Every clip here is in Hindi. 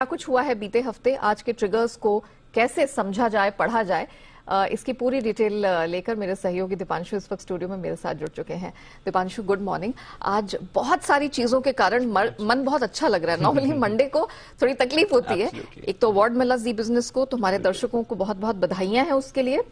क्या कुछ हुआ है बीते हफ्ते, आज के ट्रिगर्स को कैसे समझा जाए, पढ़ा जाए, इसकी पूरी डिटेल लेकर मेरे सहयोगी दीपांशु इस वक्त स्टूडियो में मेरे साथ जुड़ चुके हैं। Deepanshu, good morning. आज बहुत सारी चीजों के कारण मन बहुत अच्छा लग रहा है। नॉर्मली मंडे को थोड़ी तकलीफ होती है। एक तो अवार्ड मिला जी बिजनेस को, तुम्हारे दर्शकों को बहुत बहुत बधाइयां हैं उसके लिए।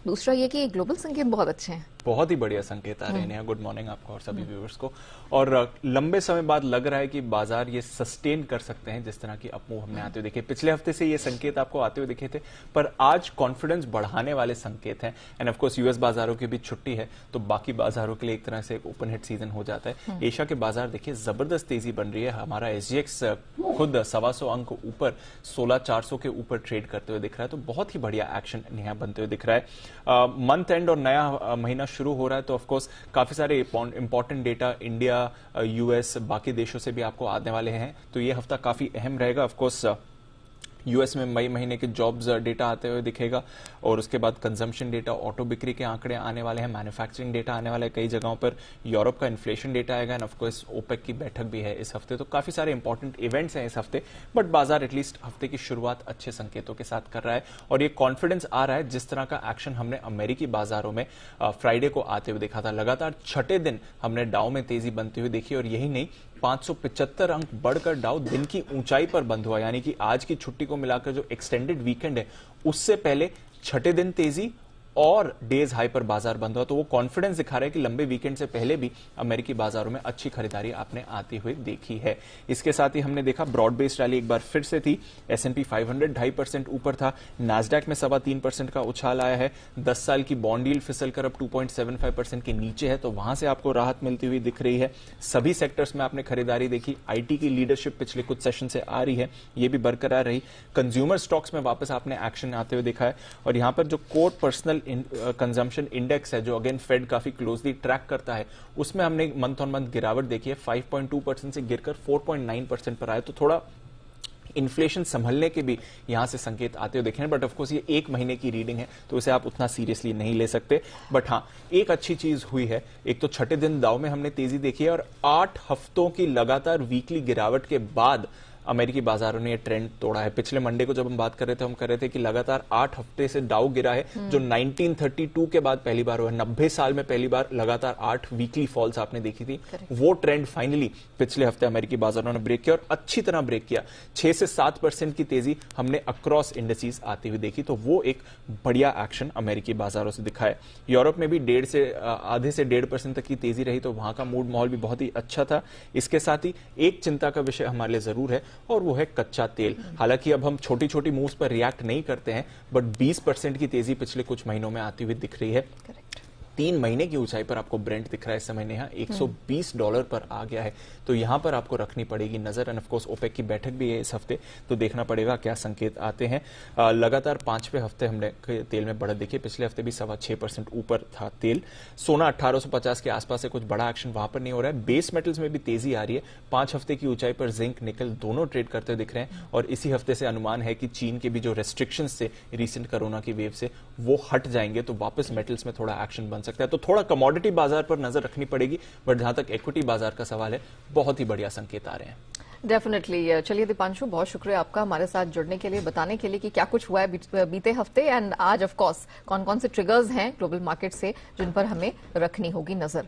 दूसरा ये कि ग्लोबल संकेत बहुत अच्छे हैं, बहुत ही बढ़िया संकेत आ रहे हैं। गुड मॉर्निंग आपको और सभी व्यूअर्स को। और लंबे समय बाद लग रहा है कि बाजार ये सस्टेन कर सकते हैं जिस तरह की अपमूव हमने आते हुए देखे। पिछले हफ्ते से ये संकेत आपको आते हुए दिखे थे, पर आज कॉन्फिडेंस बढ़ाने वाले संकेत हैं। एंड ऑफ कोर्स यूएस बाजारों की भी छुट्टी है, तो बाकी बाजारों के लिए एक तरह से एक ओपन हिट सीजन हो जाता है। एशिया के बाजार देखिए जबरदस्त तेजी बन रही है। हमारा एसजीएक्स खुद 125 अंक ऊपर 16,400 के ऊपर ट्रेड करते हुए दिख रहा है, तो बहुत ही बढ़िया एक्शन यहाँ बनते हुए दिख रहा है। मंथ एंड और नया महीना शुरू हो रहा है, तो ऑफ कोर्स काफी सारे इंपॉर्टेंट डेटा इंडिया, यूएस, बाकी देशों से भी आपको आने वाले हैं, तो ये हफ्ता काफी अहम रहेगा। ऑफ कोर्स यूएस में मई महीने के जॉब्स डेटा आते हुए दिखेगा, और उसके बाद कंजम्पशन डेटा, ऑटो बिक्री के आंकड़े आने वाले हैं, मैन्युफैक्चरिंग डेटा आने वाला है कई जगहों पर, यूरोप का इन्फ्लेशन डेटा आएगा, एंड ऑफ कोर्स ओपेक की बैठक भी है इस हफ्ते। तो काफी सारे इंपॉर्टेंट इवेंट्स हैं इस हफ्ते, बट बाजार एटलीस्ट हफ्ते की शुरुआत अच्छे संकेतों के साथ कर रहा है, और ये कॉन्फिडेंस आ रहा है। जिस तरह का एक्शन हमने अमेरिकी बाजारों में फ्राइडे को आते हुए देखा था, लगातार छठे दिन हमने डाउ में तेजी बनती हुई देखी, और यही नहीं 575 अंक बढ़कर डाउ दिन की ऊंचाई पर बंद हुआ, यानी कि आज की छुट्टी को मिलाकर जो एक्सटेंडेड वीकेंड है उससे पहले छठे दिन तेजी और डेज हाई पर बाजार बंद हुआ। तो वो कॉन्फिडेंस दिखा रहा है कि लंबे वीकेंड से पहले भी अमेरिकी बाजारों में अच्छी खरीदारी आपने आती हुई देखी है। इसके साथ ही हमने देखा ब्रॉड बेस्ड रैली एक बार फिर से थी। S&P 500 2.5% ऊपर था, नास्डैक में 3.25% का उछाल आया है। 10 साल की बॉन्ड यील्ड फिसल कर अब 2.75% के नीचे है, तो वहां से आपको राहत मिलती हुई दिख रही है। सभी सेक्टर्स में आपने खरीदारी देखी। आईटी की लीडरशिप पिछले कुछ सेशन से आ रही है, ये भी बरकरार रही। कंज्यूमर स्टॉक्स में वापस आपने एक्शन आते हुए देखा है, और यहां पर जो कोर पर्सनल कंजम्पशन इंडेक्स है, जो अगेन फेड काफी क्लोजली ट्रैक करता है, उसमें हमने मंथ ऑन मंथ गिरावट देखी है। 5.2% से गिरकर 4.9% पर आया, तो थोड़ा इन्फ्लेशन संभलने के भी यहां से संकेत आते हुए देखे हैं। बट ऑफकोर्स ये एक महीने की रीडिंग है, तो इसे आप उतना सीरियसली नहीं ले सकते। बट हाँ, एक अच्छी चीज हुई है। एक तो छठे दिन दाव में हमने तेजी देखी है, और 8 हफ्तों की लगातार वीकली गिरावट के बाद अमेरिकी बाजारों ने ये ट्रेंड तोड़ा है। पिछले मंडे को जब हम बात कर रहे थे, हम कर रहे थे कि लगातार 8 हफ्ते से डाउ गिरा है, जो 1932 के बाद पहली बार हुआ है। 90 साल में पहली बार लगातार 8 वीकली फॉल्स आपने देखी थी। वो ट्रेंड फाइनली पिछले हफ्ते अमेरिकी बाजारों ने ब्रेक किया, और अच्छी तरह ब्रेक किया। 6 से 7% की तेजी हमने अक्रॉस इंडिसेस आती हुई देखी, तो वो एक बढ़िया एक्शन अमेरिकी बाजारों से दिखा है। यूरोप में भी आधे से 1.5% तक की तेजी रही, तो वहां का मूड माहौल भी बहुत ही अच्छा था। इसके साथ ही एक चिंता का विषय हमारे लिए जरूर है, और वो है कच्चा तेल। हालांकि अब हम छोटी छोटी मूव्स पर रिएक्ट नहीं करते हैं, बट 20% की तेजी पिछले कुछ महीनों में आती हुई दिख रही है। 3 महीने की ऊंचाई पर आपको ब्रेंट दिख रहा है इस समय, यहाँ $120 पर आ गया है, तो यहां पर आपको रखनी पड़ेगी नजर। एंड ऑफ कोर्स ओपेक की बैठक भी है इस हफ्ते, तो देखना पड़ेगा क्या संकेत आते हैं। लगातार 5वें हफ्ते हमने तेल में बढ़त देखी। पिछले हफ्ते भी 6.25% ऊपर था तेल। सोना 1850 के आसपास से कुछ बड़ा एक्शन वहां पर नहीं हो रहा है। बेस मेटल्स में भी तेजी आ रही है। 5 हफ्ते की ऊंचाई पर जिंक, निकल दोनों ट्रेड करते दिख रहे हैं, और इसी हफ्ते से अनुमान है कि चीन के भी जो रेस्ट्रिक्शंस थे रिसेंट कोरोना की वेव से, वो हट जाएंगे, तो वापस मेटल्स में थोड़ा एक्शन बन सकता है। तो थोड़ा कमोडिटी बाजार पर नजर रखनी पड़ेगी, बट जहां तक इक्विटी बाजार का सवाल है, बहुत ही बढ़िया संकेत आ रहे हैं। डेफिनेटली। चलिए दीपांशु, बहुत शुक्रिया आपका हमारे साथ जुड़ने के लिए, बताने के लिए कि क्या कुछ हुआ है बीते हफ्ते, एंड आज ऑफ कोर्स कौन कौन से ट्रिगर्स हैं ग्लोबल मार्केट से जिन पर हमें रखनी होगी नजर।